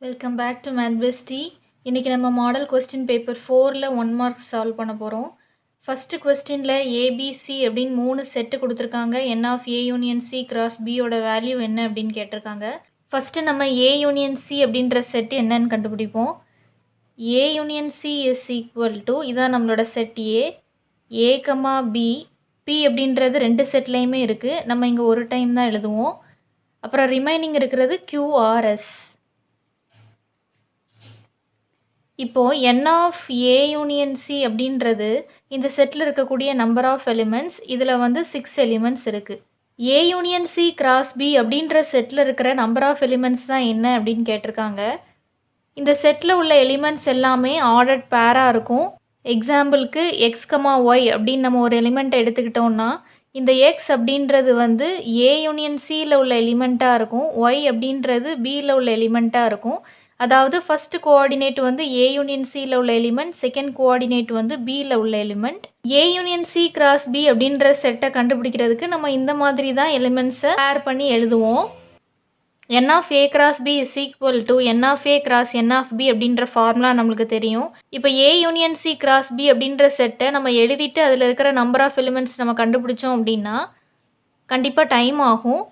Welcome back to math bestie. இன்றைக்கி நம்ம model question paper 4ல் 1 மார்க்ஸ் சால்வ் பண்ண போகிறோம். ஃபஸ்ட்டு கொஸ்டினில் ஏபிசி அப்படின்னு 3 செட்டு கொடுத்துருக்காங்க. N of A union C cross பியோட வேல்யூ என்ன அப்படின்னு கேட்டிருக்காங்க. ஃபஸ்ட்டு நம்ம ஏ யூனியன் சி அப்படின்ற செட் என்னன்னு கண்டுபிடிப்போம். A union C is equal to, இதான் நம்மளோட set A comma B. B அப்படின்றது ரெண்டு செட்லேயுமே இருக்குது, நம்ம இங்கே ஒரு டைம் தான் எழுதுவோம். அப்புறம் ரிமைனிங் இருக்கிறது கியூஆர்எஸ். இப்போது என் ஆஃப் ஏ யூனியன் சி அப்படின்றது இந்த செட்டில் இருக்கக்கூடிய நம்பர் ஆஃப் எலிமெண்ட்ஸ். இதில் வந்து 6 எலிமெண்ட்ஸ் இருக்குது. A union C cross B அப்படின்ற செட்டில் இருக்கிற நம்பர் ஆஃப் எலிமெண்ட்ஸ் தான் என்ன அப்படின்னு கேட்டிருக்காங்க. இந்த செட்டில் உள்ள எலிமெண்ட்ஸ் எல்லாமே ஆர்டர்ட் பேராக இருக்கும். எக்ஸாம்பிளுக்கு எக்ஸ் கமா ஒய் அப்படின்னு நம்ம ஒரு எலிமெண்ட்டை எடுத்துக்கிட்டோம்னா, இந்த எக்ஸ் அப்படின்றது வந்து ஏ யூனியன் சியில் உள்ள எலிமெண்ட்டாக இருக்கும், ஒய் அப்படின்றது பியில் உள்ள எலிமெண்ட்டாக இருக்கும். அதாவது ஃபர்ஸ்ட் கோஆர்டினேட் வந்து ஏ யூனியன் சியில் உள்ள எலிமெண்ட், செகண்ட் கோஆர்டினேட் வந்து பியில் உள்ள element. A union C cross B அப்படின்ற செட்டை கண்டுபிடிக்கிறதுக்கு நம்ம இந்த மாதிரி தான் எலிமெண்ட்ஸை பேர் பண்ணி எழுதுவோம். N of A cross B is equal to N of A cross N of B அப்படின்ற ஃபார்முலா நம்மளுக்கு தெரியும். இப்போ A union C cross B அப்படின்ற செட்டை நம்ம எழுதிட்டு அதில் இருக்கிற நம்பர் ஆஃப் எலிமெண்ட்ஸ் நம்ம கண்டுபிடிச்சோம் அப்படின்னா கண்டிப்பாக டைம் ஆகும்.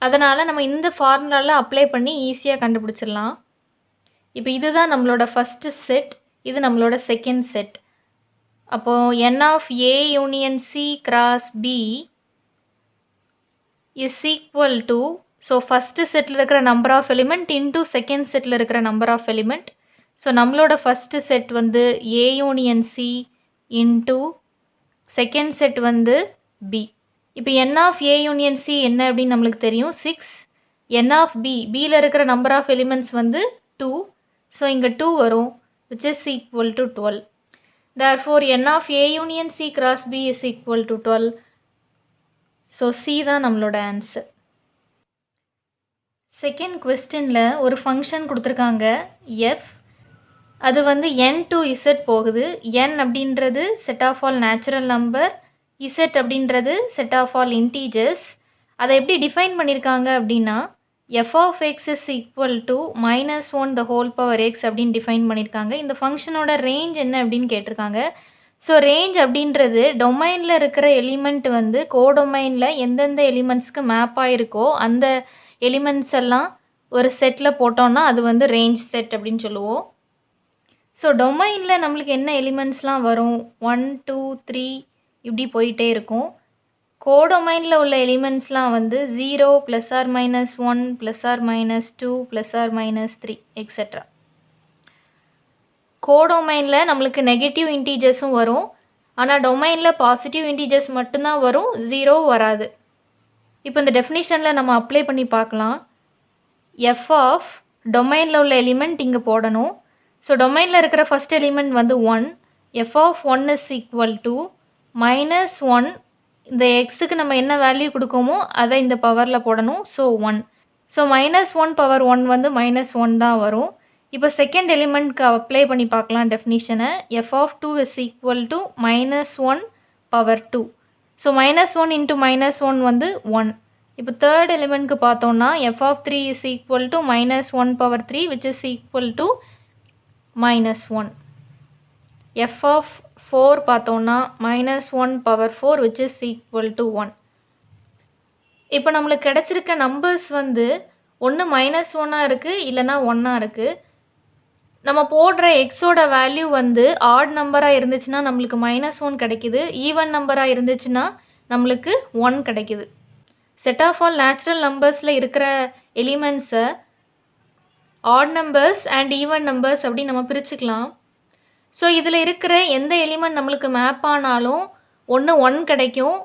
அதனால் நம்ம இந்த ஃபார்முலாவில் அப்ளை பண்ணி ஈஸியாக கண்டுபிடிச்சிடலாம். இப்போ இதுதான் நம்மளோட ஃபஸ்ட்டு செட், இது நம்மளோட செகண்ட் செட். அப்போது N of A union C cross B is equal to, so first செட்டில் இருக்கிற number of element into second செட்டில் இருக்கிற நம்பர் ஆஃப் எலிமெண்ட். ஸோ நம்மளோட ஃபஸ்ட்டு செட் வந்து A union C into second set வந்து B. இப்போ N of A union C என்ன அப்படின்னு நம்மளுக்கு தெரியும், 6. என் ஆஃப் பி, பியில் இருக்கிற நம்பர் ஆஃப் எலிமெண்ட்ஸ் வந்து 2. ஸோ இங்கே 2 வரும், which is equal to 12. Therefore, n of A union C cross B is equal to 12. So C தான் நம்மளோட ஆன்சர். செகண்ட் கொஸ்டினில் ஒரு ஃபங்க்ஷன் கொடுத்துருக்காங்க f. அது வந்து n to z போகுது. n அப்படின்றது set of all natural number, z அப்படின்றது செட் ஆஃப் ஆல் இன்டீஜர்ஸ். அதை எப்படி டிஃபைன் பண்ணியிருக்காங்க அப்படின்னா f of x is equal to -1 the whole power x அப்படின்னு டிஃபைன் பண்ணியிருக்காங்க. இந்த ஃபங்க்ஷனோட ரேஞ்ச் என்ன அப்படின்னு கேட்டிருக்காங்க. ஸோ ரேஞ்ச் அப்படின்றது டொமைனில் இருக்கிற எலிமெண்ட் வந்து கோடொமைனில் எந்தெந்த எலிமெண்ட்ஸ்க்கு மேப் ஆகிருக்கோ அந்த எலிமெண்ட்ஸ் எல்லாம் ஒரு செட்டில் போட்டோன்னா அது வந்து ரேஞ்ச் செட் அப்படின்னு சொல்லுவோம். ஸோ டொமைனில் நம்மளுக்கு என்ன எலிமெண்ட்ஸ்லாம் வரும், 1 2 3 இப்படி போயிட்டே இருக்கும். கோடொமைனில் உள்ள எலிமெண்ட்ஸ்லாம் வந்து 0 +or -1 +or -2 +or-3 எக்ஸெட்ரா. கோடொமைனில் நம்மளுக்கு நெகட்டிவ் இன்டீஜர்ஸும் வரும், ஆனால் டொமைனில் பாசிட்டிவ் இன்டீஜர்ஸ் மட்டும்தான் வரும், 0 வராது. இப்போ இந்த டெஃபினிஷனில் நம்ம அப்ளை பண்ணி பார்க்கலாம். எஃப் ஆஃப் டொமைனில் உள்ள எலிமெண்ட் இங்கே போடணும். ஸோ டொமைனில் இருக்கிற ஃபஸ்ட் எலிமெண்ட் வந்து 1. F of 1 is equal to -1. இந்த எக்ஸுக்கு நம்ம என்ன வேல்யூ கொடுக்கோமோ அதை இந்த பவரில் போடணும். ஸோ 1. ஸோ -1 பவர் 1 வந்து -1 தான் வரும். இப்போ செகண்ட் எலிமெண்ட்க்கு அப்ளை பண்ணி பார்க்கலாம் டெஃபினிஷனை. F of 2 is equal to -1 power 2. So -1 into -1 வந்து 1. இப்போ தேர்ட் எலிமெண்ட்க்கு பார்த்தோன்னா F of 3 is equal to -1 power 3 which is equal to -1. F of 4 பார்த்தோன்னா -1 power 4 which is equal to 1. இப்போ நம்மளுக்கு கிடச்சிருக்க நம்பர்ஸ் வந்து ஒன்று -1 இருக்குது, இல்லைனா 1 இருக்குது. நம்ம போடுற எக்ஸோட வேல்யூ வந்து ஆட் நம்பராக இருந்துச்சுன்னா நம்மளுக்கு -1 கிடைக்குது, ஈவன் நம்பராக இருந்துச்சுன்னா நம்மளுக்கு 1 கிடைக்குது. செட் ஆஃப் ஆல் நேச்சுரல் நம்பர்ஸில் இருக்கிற எலிமெண்ட்ஸை odd numbers and even numbers அப்படி நம்ம பிரிச்சுக்கலாம். ஸோ இதில் இருக்கிற எந்த எலிமெண்ட் நம்மளுக்கு மேப் ஆனாலும் ஒன்று 1 கிடைக்கும்,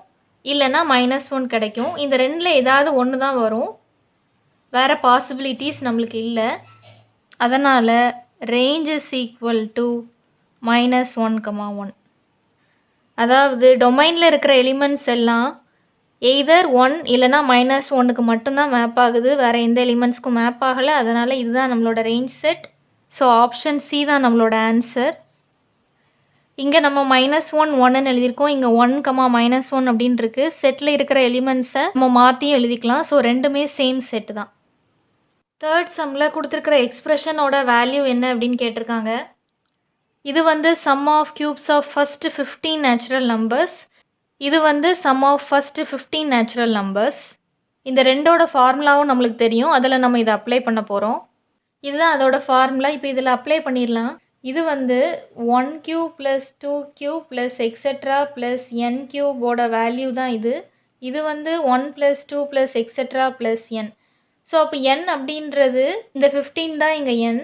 இல்லைன்னா -1 கிடைக்கும். இந்த ரெண்டில் ஏதாவது ஒன்று தான் வரும், வேறு பாசிபிலிட்டிஸ் நம்மளுக்கு இல்லை. அதனால் ரேஞ்ச் இஸ் ஈக்குவல் டு -1, 1. அதாவது டொமைனில் இருக்கிற எலிமெண்ட்ஸ் எல்லாம் எய்தர் 1 இல்லைனா -1க்கு மட்டும்தான் மேப் ஆகுது, வேறு எந்த எலிமெண்ட்ஸ்க்கும் மேப் ஆகலை. அதனால் இதுதான் நம்மளோட range set. So option C தான் நம்மளோட ஆன்சர். இங்கே நம்ம -1 1ன்னு எழுதியிருக்கோம், இங்கே 1, -1 அப்படின்னு இருக்குது. செட்டில் இருக்கிற எலிமெண்ட்ஸை நம்ம மாற்றியும் எழுதிக்கலாம். ஸோ ரெண்டுமே சேம் செட்டு தான். தேர்ட் சம்மில் கொடுத்துருக்கிற எக்ஸ்பிரஷனோட வேல்யூ என்ன அப்படின்னு கேட்டிருக்காங்க. இது வந்து sum of cubes of first 15 natural numbers. இது வந்து sum of first 15 natural numbers. இந்த ரெண்டோட ஃபார்முலாவும் நம்மளுக்கு தெரியும். அதில் நம்ம இதை அப்ளை பண்ண போகிறோம். இதுதான் அதோட ஃபார்முலா. இப்போ இதில் அப்ளை பண்ணிடலாம். இது வந்து 1 cube plus 2 cube plus etcetera plus n கியூபோட வேல்யூ தான் இது. இது வந்து 1 plus 2 plus etcetera plus n. So அப்போ n அப்படின்றது இந்த 15 தான் இங்கே n.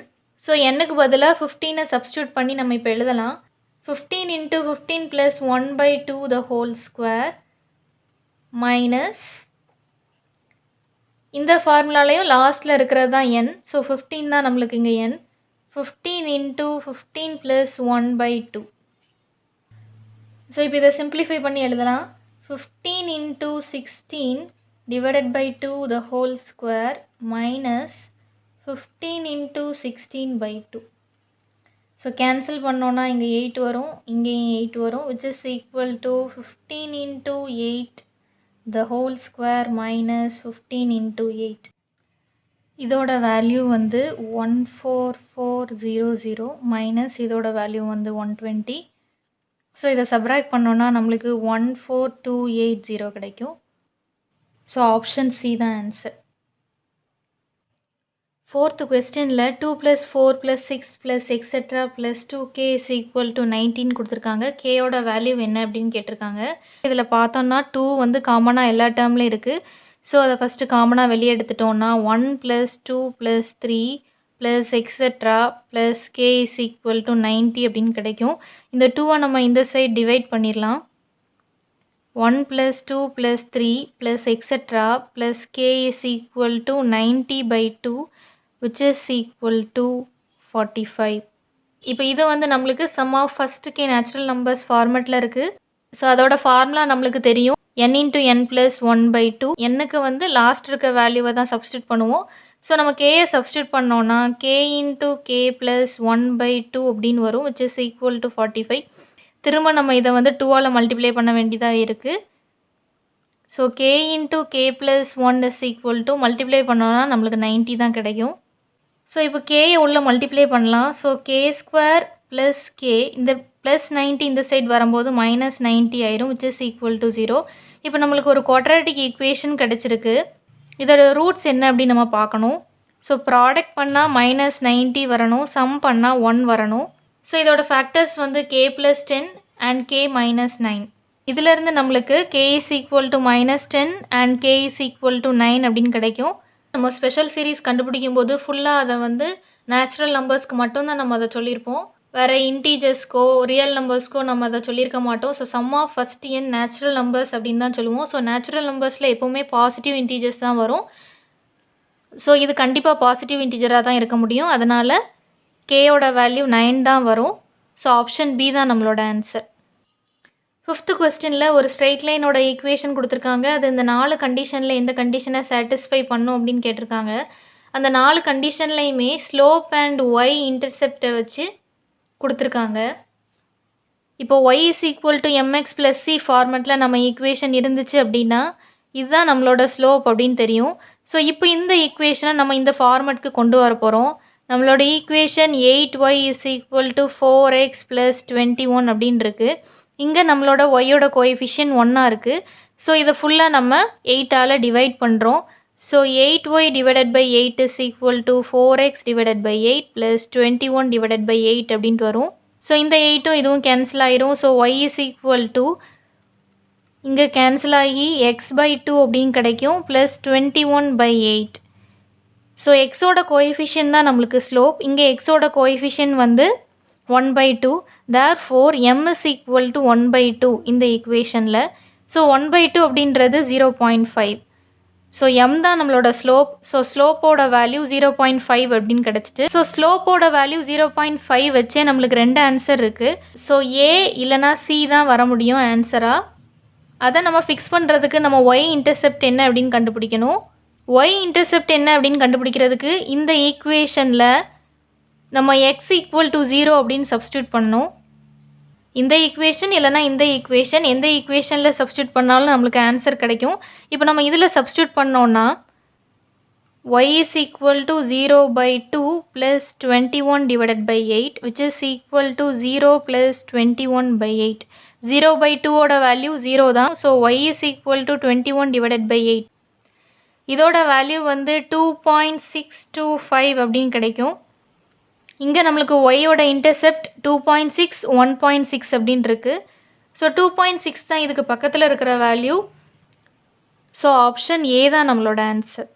ஸோ n-க்கு பதிலாக 15-ஐ சப்ஸ்டியூட் பண்ணி நம்ம இப்போ எழுதலாம். 15 into 15 plus 1/2 the whole square minus இந்த ஃபார்முலாலையும் லாஸ்ட்டில் இருக்கிறது தான் n. ஸோ 15 தான் நம்மளுக்கு இங்கே n. 15 into 15 plus 1/2. ஸோ இப்போ இதை சிம்பிளிஃபை பண்ணி எழுதலாம். 15 into 16 divided by 2 the whole square minus 15 into 16/2. So cancel பண்ணோன்னா இங்கே 8 வரும், இங்கேயும் 8 வரும், which is equal to 15 into 8 the whole square minus 15 into 8. இதோட வேல்யூ வந்து 14400 மைனஸ் இதோட வேல்யூ வந்து 120. ஸோ இதை சப்ராக்ட் பண்ணோன்னா நம்மளுக்கு 14280 கிடைக்கும். ஸோ ஆப்ஷன் சி தான் ஆன்சர். ஃபோர்த்து கொஸ்டினில் 2 + 4 + 6 + etcetera + 2k is equal to 19 கொடுத்துருக்காங்க. கேயோட வேல்யூ என்ன அப்படின்னு கேட்டிருக்காங்க. இதில் பார்த்தோம்னா 2 வந்து காமனாக எல்லா டேர்ம்லேயும் இருக்குது. ஸோ அதை ஃபஸ்ட்டு காமனாக வெளியே எடுத்துட்டோம்னா 1 + 2 + 3 + etcetera + k is equal to 90 அப்படின்னு கிடைக்கும். இந்த 2-ஐ நம்ம இந்த சைட் டிவைட் பண்ணிடலாம். 1 + 2 + 3 + etcetera + k is equal to 90/2 which is equal to 45. இப்போ இது வந்து நம்மளுக்கு sum of first K natural numbers ஃபார்மெட்டில் இருக்குது. ஸோ அதோட ஃபார்முலா நம்மளுக்கு தெரியும். n × n + 1/2. n-க்கு வந்து லாஸ்ட் இருக்க வேல்யூவை தான் சப்ஸ்டியூட் பண்ணுவோம். ஸோ நம்ம கேயை சப்ஸ்டியூட் பண்ணோன்னா k × k + 1/2 அப்படின்னு வரும், which is equal to 45. திரும்ப நம்ம இதை வந்து 2ஆல் மல்டிப்ளை பண்ண வேண்டியதாக இருக்குது. So k × k + 1 is equal to multiply பண்ணோன்னா நம்மளுக்கு 90 தான் கிடைக்கும். ஸோ இப்போ கேயை உள்ள மல்டிப்ளை பண்ணலாம். ஸோ k² + k இந்த ப்ளஸ் 90 இந்த சைட் வரும்போது -90 ஆயிரும், which is equal to 0. இப்போ நம்மளுக்கு ஒரு குவாட்ராட்டிக் ஈக்குவேஷன் கிடச்சிருக்கு. இதோட ரூட்ஸ் என்ன அப்படின்னு நம்ம பார்க்கணும். ஸோ ப்ராடக்ட் பண்ணால் -90 வரணும், சம் பண்ணால் 1 வரணும். ஸோ இதோட ஃபேக்டர்ஸ் வந்து k + 10 and k - 9. இதிலேருந்து நம்மளுக்கு k is equal to -10 and k is equal to 9 அப்படின்னு கிடைக்கும். நம்ம ஸ்பெஷல் சீரீஸ் கண்டுபிடிக்கும் போது ஃபுல்லாக அதை வந்து நேச்சுரல் நம்பர்ஸ்க்கு மட்டும்தான் நம்ம அதை சொல்லியிருப்போம். வேறு இன்டீஜர்ஸ்க்கோ ரியல் நம்பர்ஸ்க்கோ நம்ம அதை சொல்லியிருக்க மாட்டோம். So sum of first n natural numbers அப்படின்னு தான் சொல்லுவோம். ஸோ நேச்சுரல் நம்பர்ஸில் எப்போவுமே பாசிட்டிவ் இன்டீஜர்ஸ் தான் வரும். ஸோ இது கண்டிப்பாக பாசிட்டிவ் இன்டீஜராக தான் இருக்க முடியும். அதனால் கேயோட வேல்யூ 9 தான் வரும். ஸோ ஆப்ஷன் பி தான் நம்மளோட ஆன்சர். ஃபிஃப்த்து கொஸ்டினில் ஒரு ஸ்ட்ரெயிட் லைனோட ஈக்குவேஷன் கொடுத்துருக்காங்க. அது இந்த 4 கண்டிஷனில் எந்த கண்டிஷனை சாட்டிஸ்ஃபை பண்ணும் அப்படின்னு கேட்டிருக்காங்க. அந்த 4 கண்டிஷன்லையுமே ஸ்லோப் அண்ட் ஒய் இன்டர்செப்டை வச்சு கொடுத்துருக்காங்க. இப்போ Y is equal to mx + c ஃபார்மெட்டில் நம்ம ஈக்குவேஷன் இருந்துச்சு அப்படின்னா இதுதான் நம்மளோட ஸ்லோப் அப்படின்னு தெரியும். ஸோ இப்போ இந்த ஈக்குவேஷனை நம்ம இந்த ஃபார்மெட்டுக்கு கொண்டு வர போகிறோம். நம்மளோட equation 8y is equal to 4x + 21 அப்படின்னு இருக்குது. இங்கே நம்மளோட ஒய்யோட கோஎஃபிஷியன்ட் 1 இருக்குது. ஸோ இதை ஃபுல்லாக நம்ம 8ஆல் டிவைட் பண்ணுறோம். So 8y / 8 is equal to 4x / 8 + 21 / 8 அப்படின்ட்டு வரும். ஸோ இந்த 8ம் இதுவும் கேன்சல் ஆயிரும். So y is equal to இங்கே கேன்சல் ஆகி x/2 அப்படின்னு கிடைக்கும் ப்ளஸ் 21/8. ஸோ எக்ஸோட கோஎஃபிஷியன்ட் தான் நம்மளுக்கு ஸ்லோப். இங்கே எக்ஸோட கோஎஃபிஷியன்ட் வந்து 1/2. therefore m is equal to 1/2 இந்த ஈக்குவேஷனில். ஸோ 1/2 அப்படின்றது 0.5. ஸோ m தான் நம்மளோட ஸ்லோப். ஸோ ஸ்லோப்போட வேல்யூ 0.5 அப்படின்னு கிடச்சிட்டு. ஸோ ஸ்லோப்போட வேல்யூ 0.5 வச்சே நம்மளுக்கு 2 ஆன்சர் இருக்குது. ஸோ ஏ இல்லைனா சி தான் வர முடியும் ஆன்சராக. அதை நம்ம ஃபிக்ஸ் பண்ணுறதுக்கு நம்ம ஒய் இன்டர்செப்ட் என்ன அப்படின்னு கண்டுபிடிக்கணும். ஒய் இன்டர்செப்ட் என்ன அப்படின்னு கண்டுபிடிக்கிறதுக்கு இந்த ஈக்குவேஷனில் நம்ம x = 0 அப்படின்னு சப்ஸ்டியூட் பண்ணணும். இந்த ஈக்குவேஷன் இல்லைனா இந்த ஈக்குவேஷன் எந்த ஈக்குவேஷனில் சப்ஸ்டியூட் பண்ணாலும் நம்மளுக்கு ஆன்சர் கிடைக்கும். இப்போ நம்ம இதில் சப்ஸ்டியூட் பண்ணோன்னா y is equal to 0 by 2 plus 21 divided by 8 which is equal to 0 plus 21 by 8. 0 by 2 ஓட வேல்யூ 0 தான். So y is equal to 21 divided by 8. இதோட வேல்யூ வந்து 2.625 அப்படின்னு கிடைக்கும். இங்கே நம்மளுக்கு ஒய்யோட இன்டர்செப்ட் 2.6 1.6 அப்படின்னு இருக்கு. ஸோ 2.6 தான் இதுக்கு பக்கத்தில் இருக்கிற வேல்யூ. ஸோ ஆப்ஷன் ஏ தான் நம்மளோட ஆன்சர்.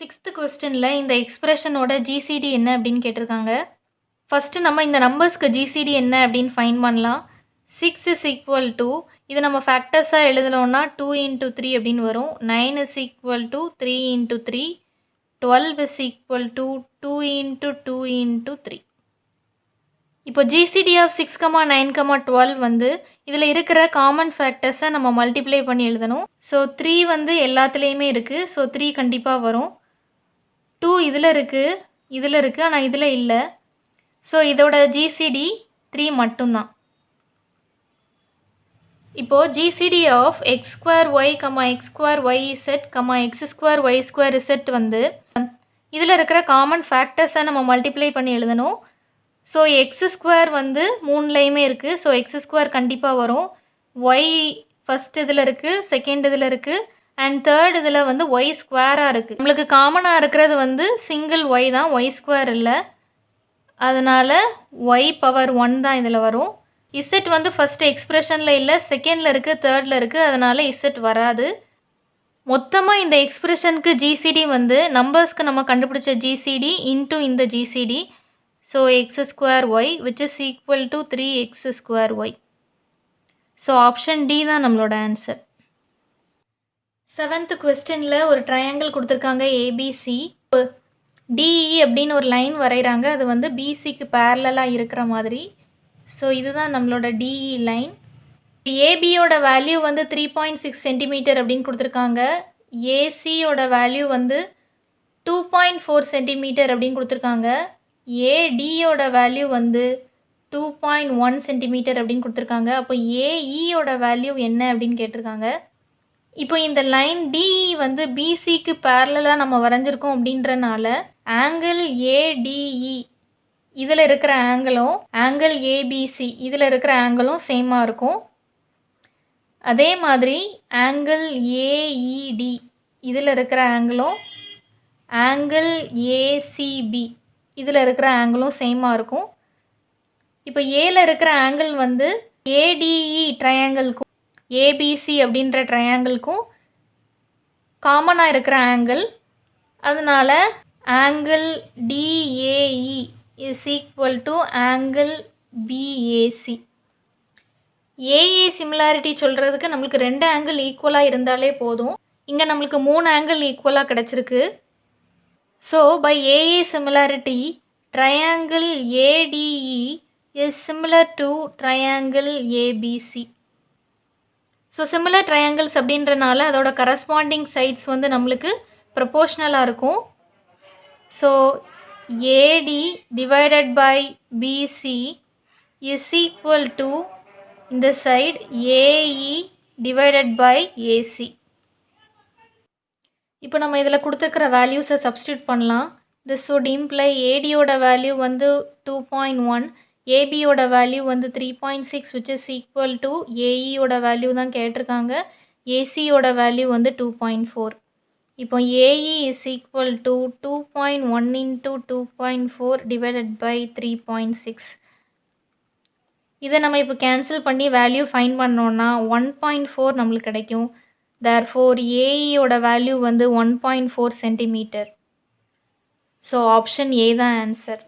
6th கொஸ்டினில் இந்த எக்ஸ்பிரஷனோட ஜிசிடி என்ன அப்படின்னு கேட்டிருக்காங்க. ஃபஸ்ட்டு நம்ம இந்த நம்பர்ஸ்க்கு ஜிசிடி என்ன அப்படின்னு ஃபைன் பண்ணலாம். 6 is equal to இது நம்ம ஃபேக்டர்ஸாக எழுதணும்னா 2 into 3 அப்படின்னு வரும். 9 is equal to 3 into 3. 12 is equal to 2 into 2 into 3. இப்போ ஜிசிடி ஆஃப் 6, 9, 12 வந்து இதில் இருக்கிற காமன் ஃபேக்டர்ஸை நம்ம மல்டிப்ளை பண்ணி எழுதணும். ஸோ 3 வந்து எல்லாத்துலேயுமே இருக்குது. ஸோ 3 கண்டிப்பாக வரும். 2 இதில் இருக்குது ஆனால் இதில் இல்லை. ஸோ இதோட ஜிசிடி 3 மட்டும்தான். இப்போது GCD of X square Y X square Y Z X square Y square Z வந்து இதில் இருக்கிற காமன் ஃபேக்டர்ஸை நம்ம மல்டிப்ளை பண்ணி எழுதணும். ஸோ எக்ஸ் ஸ்கொயர் வந்து 3லேயுமே இருக்குது. ஸோ எக்ஸ் ஸ்கொயர் கண்டிப்பாக வரும். ஒய் ஃபஸ்ட் இதில் இருக்குது, செகண்ட் இதில் இருக்குது, அண்ட் தேர்ட் இதில் வந்து ஒய் ஸ்கொயராக இருக்குது. நம்மளுக்கு காமனாக இருக்கிறது வந்து சிங்கிள் ஒய் தான், ஒய் ஸ்கொயர் இல்லை. அதனால் ஒய் பவர் 1 தான் இதில் வரும். இசட் வந்து ஃபஸ்ட்டு எக்ஸ்ப்ரெஷனில் இல்லை, செகண்டில் இருக்குது, தேர்டில் இருக்குது. அதனால் இசட் வராது. மொத்தமாக இந்த எக்ஸ்ப்ரெஷனுக்கு ஜிசிடி வந்து நம்பர்ஸ்க்கு நம்ம கண்டுபிடிச்ச ஜிசிடி இன்ட்டு இந்த GCD. So X square Y which is equal to 3x square Y. So option D தான் நம்மளோட ஆன்சர். 7th கொஸ்டினில் ஒரு ட்ரையாங்கிள் கொடுத்துருக்காங்க ஏபிசி. டிஇ அப்படின்னு ஒரு லைன் வரைகிறாங்க. அது வந்து பிசிக்கு பேரலாக இருக்கிற மாதிரி. ஸோ இதுதான் நம்மளோட டிஇ லைன். ஏபியோட வேல்யூ வந்து 3.6 சென்டிமீட்டர் அப்படின்னு கொடுத்துருக்காங்க. ஏசியோட வேல்யூ வந்து 2.4 சென்டிமீட்டர் அப்படின்னு கொடுத்துருக்காங்க. ஏடியோட வேல்யூ வந்து 2.1 சென்டிமீட்டர் அப்படின்னு கொடுத்துருக்காங்க. அப்போ ஏஇயோட வேல்யூ என்ன அப்படின்னு கேட்டிருக்காங்க. இப்போ இந்த லைன் டிஇ வந்து பிசிக்கு பேரலாக நம்ம வரைஞ்சிருக்கோம் அப்படின்றனால ஆங்கிள் ஏடிஇ இதில் இருக்கிற ஆங்கிளும் ஆங்கிள் ஏபிசி இதில் இருக்கிற ஆங்கிளும் சேமாக இருக்கும். அதே மாதிரி ஆங்கிள் ஏஇடி இதில் இருக்கிற ஆங்கிளும் ஆங்கிள் ஏசிபி இதில் இருக்கிற ஆங்கிளும் சேமாக இருக்கும். இப்போ ஏல இருக்கிற ஆங்கிள் வந்து ஏடிஇ ட்ரையாங்கிள்க்கும் ஏபிசி அப்படின்ற ட்ரையாங்கிள்க்கும் காமனாக இருக்கிற ஆங்கிள். அதனால் angle DAE is equal to angle BAC. AA similarity சொல்கிறதுக்கு நம்மளுக்கு 2 ஆங்கிள் ஈக்குவலாக இருந்தாலே போதும். இங்கே நம்மளுக்கு 3 ஆங்கிள் ஈக்குவலாக கிடச்சிருக்கு. So by AA similarity triangle ADE is similar to triangle ABC. So similar triangles அப்படின்றனால அதோட கரஸ்பாண்டிங் சைட்ஸ் வந்து நம்மளுக்கு ப்ரொபோஷ்னலாக இருக்கும். So AD divided by BC is equal to இந்த side AE divided by AC. இப்போ நம்ம இதில் கொடுத்துருக்கிற வேல்யூஸை சப்ஸ்டியூட் பண்ணலாம். திஸ் would imply ஏடியோட வேல்யூ வந்து 2.1, ஏபியோட வேல்யூ வந்து 3.6 which is equal to ஏஇயோட வேல்யூ தான் கேட்டிருக்காங்க. ஏசியோட வேல்யூ வந்து 2.4. இப்போ AE is equal to 2.1 into 2.4 divided by 3.6. இதை நம்ம இப்போ கேன்சல் பண்ணி வேல்யூ ஃபைன் பண்ணோன்னா 1.4 நம்மளுக்கு கிடைக்கும். தேர்ஃபோர் ஏஇயோட வேல்யூ வந்து 1.4 சென்டிமீட்டர். ஸோ ஆப்ஷன் ஏ தான் ஆன்சர்.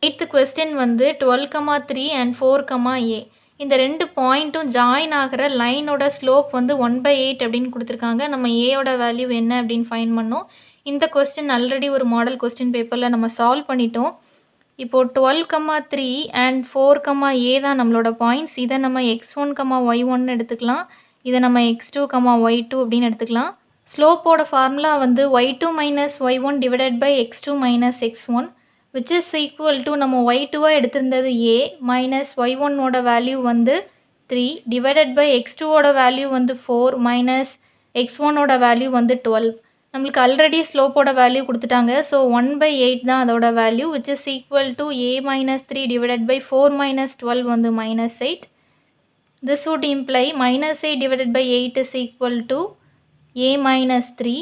8th கொஸ்டின் வந்து 12,3 and 4,a இந்த 2 பாயிண்ட்டும் ஜாயின் ஆகிற லைனோட ஸ்லோப் வந்து 1/8 அப்படின்னு கொடுத்துருக்காங்க. நம்ம ஏயோட வேல்யூ என்ன அப்படின்னு ஃபைன் பண்ணோம். இந்த கொஸ்டின் ஆல்ரெடி ஒரு மாடல் கொஸ்டின் பேப்பரில் நம்ம சால்வ் பண்ணிட்டோம். இப்போது 12,3 and 4,a தான் நம்மளோட பாயிண்ட்ஸ். இதை நம்ம x1, y1 எடுத்துக்கலாம். இதை நம்ம x2, y2 அப்படின்னு எடுத்துக்கலாம். ஸ்லோப்போட ஃபார்முலா வந்து y2 minus y1 divided by x2 minus x1 which is equal to நம்ம y2வாக எடுத்திருந்தது a மைனஸ் y1ஓட வேல்யூ வந்து 3 டிவைடட் பை x2ஓட வேல்யூ வந்து 4 மைனஸ் x1ஓட வேல்யூ வந்து 12. நம்மளுக்கு ஆல்ரெடி ஸ்லோப்போட வேல்யூ கொடுத்துட்டாங்க. ஸோ 1/8 தான் அதோட value which is equal to a minus 3 divided by 4 minus 12 வந்து minus 8. This would imply minus 8 divided by 8 is equal to a minus 3.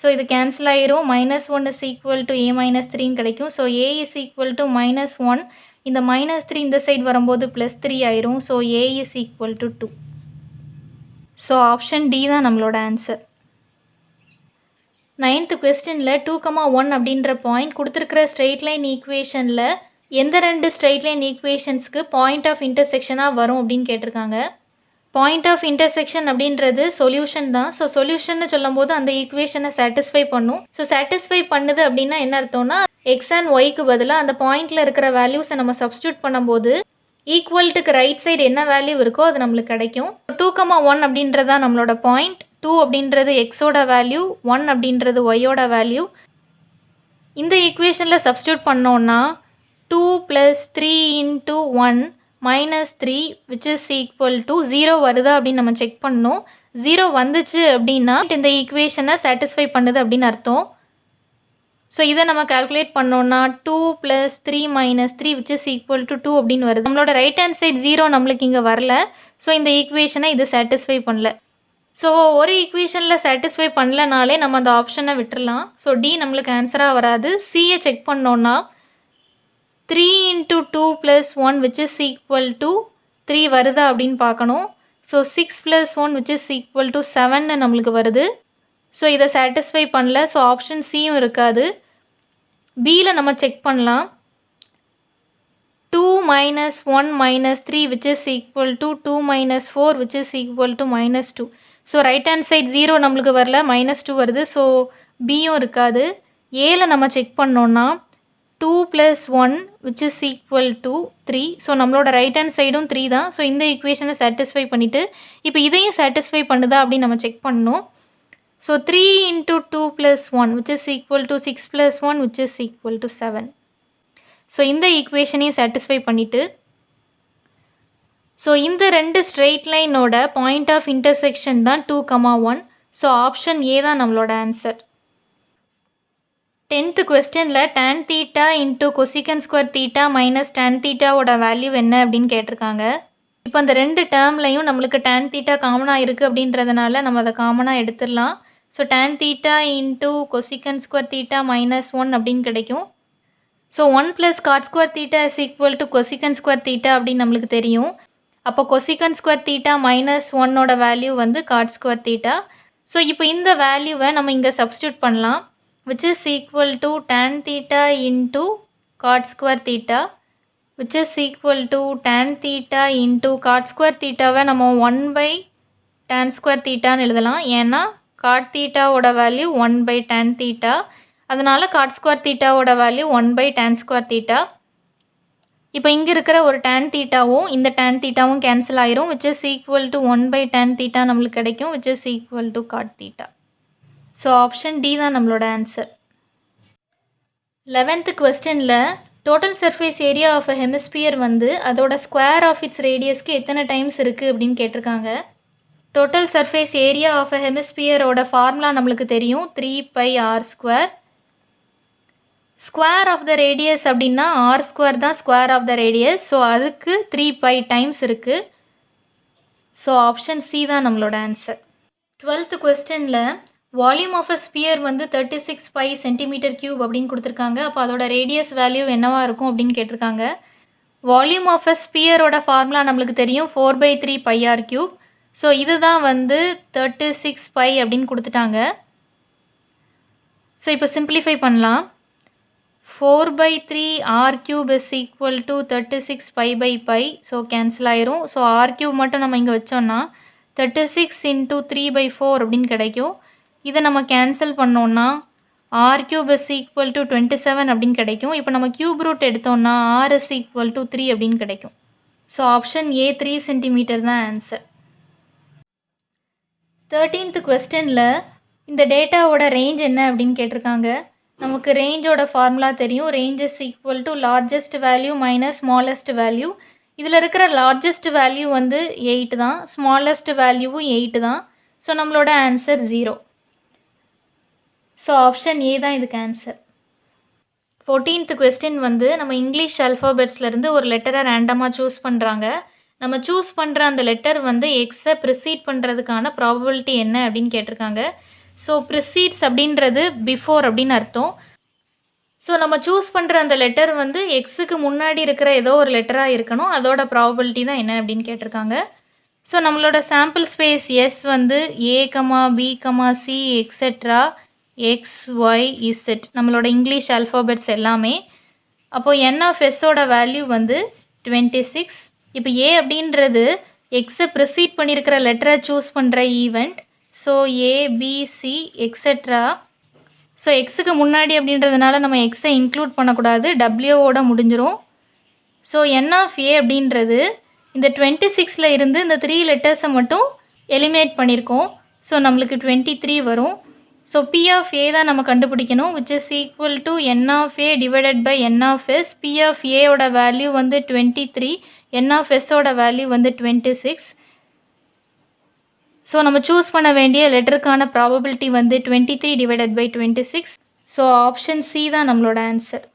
So இது cancel ஆயிரும். minus 1 is equal to a minus 3 கிடைக்கும். So a is equal to minus 1. இந்த minus 3 இந்த side வரும்போது plus 3 ஆயிரும். So a is equal to 2. So option D தான் நம்மளோட answer. 9th கொஸ்டினில் 2,1 அப்படின்ற பாயிண்ட் கொடுத்துருக்கிற ஸ்ட்ரெயிட் லைன் ஈக்குவேஷனில் எந்த ரெண்டு ஸ்ட்ரெயிட் லைன் ஈக்குவேஷன்ஸ்க்கு பாயிண்ட் ஆஃப் இன்டர்செக்ஷனாக வரும் அப்படின்னு கேட்டிருக்காங்க. பாயிண்ட் ஆஃப் இன்டர்செக்ஷன் அப்படின்றது சொல்யூஷன் தான். ஸோ சொல்யூஷன் சொல்லும்போது அந்த ஈக்குவேஷனை சாட்டிஸ்ஃபை பண்ணும். ஸோ சாட்டிஸ்ஃபை பண்ணுது அப்படின்னா என்ன அர்த்தம்னா எக்ஸ் அண்ட் ஒய்க்கு பதிலாக அந்த பாயிண்டில் இருக்கிற வேல்யூஸை நம்ம சப்ஸ்டியூட் பண்ணும்போது ஈக்குவல்ட்டுக்கு ரைட் சைடு என்ன வேல்யூ இருக்கோ அது நம்மளுக்கு கிடைக்கும். 2,1 அப்படின்றதா நம்மளோட பாயிண்ட். 2 அப்படின்றது எக்ஸோட வேல்யூ, 1 அப்படின்றது ஒய்யோட வேல்யூ. இந்த ஈக்குவேஷனில் சப்ஸ்டியூட் பண்ணோன்னா 2 + 3 × 1 - 3 which is equal to 0 வருதா அப்படின்னு நம்ம செக் பண்ணணும். 0 வந்துச்சு அப்படின்னா இந்த ஈக்குவேஷனை சாட்டிஸ்ஃபை பண்ணுது அப்படின்னு அர்த்தம். ஸோ இதை நம்ம கால்குலேட் பண்ணோன்னா 2 + 3 - 3 which is equal to 2 அப்படின்னு வருது. நம்மளோட ரைட் ஹேண்ட் சைட் 0 நம்மளுக்கு இங்கே வரல. ஸோ இந்த ஈக்குவேஷனை இது சாட்டிஸ்ஃபை பண்ணல. ஸோ ஒரு ஈக்குவேஷனில் சாட்டிஸ்ஃபை பண்ணலனாலே நம்ம அந்த ஆப்ஷனை விட்டுறலாம். ஸோ டி நம்மளுக்கு ஆன்சராக வராது. சியை செக் பண்ணோன்னா 3 × 2 + 1 which is equal to 3 வருதா அப்படின்னு பார்க்கணும். So 6 + 1 which is equal to 7 நம்மளுக்கு வருது. ஸோ இதை சாட்டிஸ்ஃபை பண்ணல. ஸோ ஆப்ஷன் சியும் இருக்காது. பியில் நம்ம செக் பண்ணலாம். 2 - 1 - 3 which is equal to 2 - 4 which is equal to -2. So right hand side 0 நம்மளுக்கு வரல, -2 வருது. ஸோ பியும் இருக்காது. ஏல நம்ம செக் பண்ணோன்னா 2 + 1 which is equal to 3. So நம்மளோட ரைட் ஹேண்ட் சைடும் 3 தான். ஸோ இந்த ஈக்குவேஷனை சாட்டிஸ்ஃபை பண்ணிவிட்டு இப்போ இதையும் சாட்டிஸ்ஃபை பண்ணுதா அப்படின்னு நம்ம செக் பண்ணணும். So 3 × 2 + 1 which is equal to 6 + 1 which is equal to 7. So இந்த ஈக்குவேஷனையும் சாட்டிஸ்ஃபை பண்ணிவிட்டு ஸோ இந்த ரெண்டு ஸ்ட்ரெயிட் லைனோட பாயிண்ட் ஆஃப் இன்டர்செக்ஷன் தான் 2,1. ஸோ ஆப்ஷன் ஏ தான் நம்மளோட ஆன்சர். 10th கொஸ்டினில் tan θ × cosecant square θ - tan θவோட value என்ன அப்படின்னு கேட்டிருக்காங்க. இப்போ அந்த ரெண்டு டேர்ம்லையும் நம்மளுக்கு tan θ காமனாக இருக்குது அப்படின்றதுனால நம்ம அதை காமனாக எடுத்துடலாம். ஸோ tan θ × cosecant square θ - 1 அப்படின்னு கிடைக்கும். So 1 + cot square θ is equal to cosecant square θ அப்படின்னு நம்மளுக்கு தெரியும். அப்போ cosecant square θ - 1ஓட வேல்யூ வந்து cot square θ. ஸோ இப்போ இந்த வேல்யூவை நம்ம இங்கே சப்ஸ்டியூட் பண்ணலாம். which is equal to tan θ × cot square θ which is equal to tan θ × cot square θவை நம்ம 1/tan square θன்னு எழுதலாம். ஏன்னா cot θவோட வேல்யூ 1/tan θ. அதனால் cot square θவோட வேல்யூ 1/tan square θ. இப்போ இங்கே இருக்கிற ஒரு tan θவும் இந்த tan θவும் கேன்சல் ஆயிரும். which is equal to 1/tan θ நம்மளுக்கு கிடைக்கும். which is equal to cot θ. So option D தான் நம்மளோட ஆன்சர். 11th கொஸ்டினில் total surface area of a hemisphere வந்து அதோட ஸ்கொயர் ஆஃப் இட்ஸ் ரேடியஸ்க்கு எத்தனை டைம்ஸ் இருக்குது அப்படின்னு கேட்டிருக்காங்க. Total surface area of a ஹெமிஸ்பியரோட ஃபார்முலா நம்மளுக்கு தெரியும், 3πr². Square of the radius அப்படின்னா r² தான் square of the radius. So அதுக்கு 3π டைம்ஸ் இருக்குது. ஸோ ஆப்ஷன் சி தான் நம்மளோட ஆன்சர். 12th கொஸ்டினில் வால்யூம் ஆஃப் அ ஸ்பியர் வந்து 36 π cm³ அப்படின்னு கொடுத்துருக்காங்க. அப்போ அதோட ரேடியஸ் வேல்யூ என்னவாக இருக்கும் அப்படின்னு கேட்டிருக்காங்க. வால்யூம் ஆஃப் அ ஸ்பியரோட ஃபார்முலா நம்மளுக்கு தெரியும், 4/3πr³. ஸோ இதுதான் வந்து 36 π அப்படின்னு கொடுத்துட்டாங்க. ஸோ இப்போ சிம்பிளிஃபை பண்ணலாம். 4/3r³ is equal to 36 π/π. So cancel ஆயிரும். ஸோ r³ மட்டும் நம்ம இங்கே வச்சோன்னா 36 × 3/4 அப்படின்னு கிடைக்கும். இதை நம்ம கேன்சல் பண்ணோன்னா r³ is equal to 27 அப்படின்னு கிடைக்கும். இப்போ நம்ம கியூப் ரூட் எடுத்தோம்னா r is equal to 3 அப்படின்னு கிடைக்கும். ஸோ ஆப்ஷன் ஏ 3 cm தான் ஆன்சர். 13th கொஸ்டினில் இந்த டேட்டாவோட ரேஞ்ச் என்ன அப்படின்னு கேட்டிருக்காங்க. நமக்கு ரேஞ்சோட ஃபார்முலா தெரியும், range is equal to largest value minus smallest value. இதில் இருக்கிற லார்ஜஸ்ட் வேல்யூ வந்து 8 தான், ஸ்மாலஸ்ட் வேல்யூவும் 8 தான். ஸோ நம்மளோட ஆன்சர் 0. ஸோ ஆப்ஷன் ஏ தான் இதுக்கு ஆன்சர். 14th கொஸ்டின் வந்து நம்ம இங்கிலீஷ் அல்ஃபாபெட்ஸ்லேருந்து ஒரு லெட்டரை ரேண்டமாக சூஸ் பண்ணுறாங்க. நம்ம சூஸ் பண்ணுற அந்த லெட்டர் வந்து எக்ஸை ப்ரிசீட் பண்ணுறதுக்கான ப்ராபபிலிட்டி என்ன அப்படின்னு கேட்டிருக்காங்க. ஸோ ப்ரிசீட்ஸ் அப்படின்றது பிஃபோர் அப்படின்னு அர்த்தம். ஸோ நம்ம சூஸ் பண்ணுற அந்த லெட்டர் வந்து எக்ஸுக்கு முன்னாடி இருக்கிற ஏதோ ஒரு லெட்டராக இருக்கணும். அதோட ப்ராபபிலிட்டி தான் என்ன அப்படின்னு கேட்டிருக்காங்க. ஸோ நம்மளோட சாம்பிள் ஸ்பேஸ் எஸ் வந்து A comma B comma C etcetera X Y Z நம்மளோட இங்கிலீஷ் அல்ஃபாபெட்ஸ் எல்லாமே. அப்போது என் ஆஃப் எஸ்ஸோட வேல்யூ வந்து 26. இப்போ ஏ அப்படின்றது எக்ஸை ப்ரிசீட் பண்ணியிருக்கிற லெட்டரை சூஸ் பண்ணுற ஈவெண்ட். ஸோ ஏ பி சி எக்ஸெட்ரா. ஸோ எக்ஸுக்கு முன்னாடி அப்படின்றதுனால நம்ம எக்ஸை இன்க்ளூட் பண்ணக்கூடாது, டபிள்யூவோட முடிஞ்சிரும். ஸோ என் ஆஃப் ஏ அப்படின்றது இந்த 26ல் இருந்து இந்த 3 லெட்டர்ஸை மட்டும் எலிமினேட் பண்ணியிருக்கோம். ஸோ நம்மளுக்கு 23 வரும். ஸோ பி ஆஃப் ஏ தான் நம்ம கண்டுபிடிக்கணும், which is equal to N of A divided by N of S. P of ஏயோட வேல்யூ வந்து 23, என் ஆஃப் எஸ்ஸோட வேல்யூ வந்து 26. ஸோ நம்ம சூஸ் பண்ண வேண்டிய லெட்டருக்கான ப்ராபபிலிட்டி வந்து 23 divided by 26. So option C தான் நம்மளோட ஆன்சர்.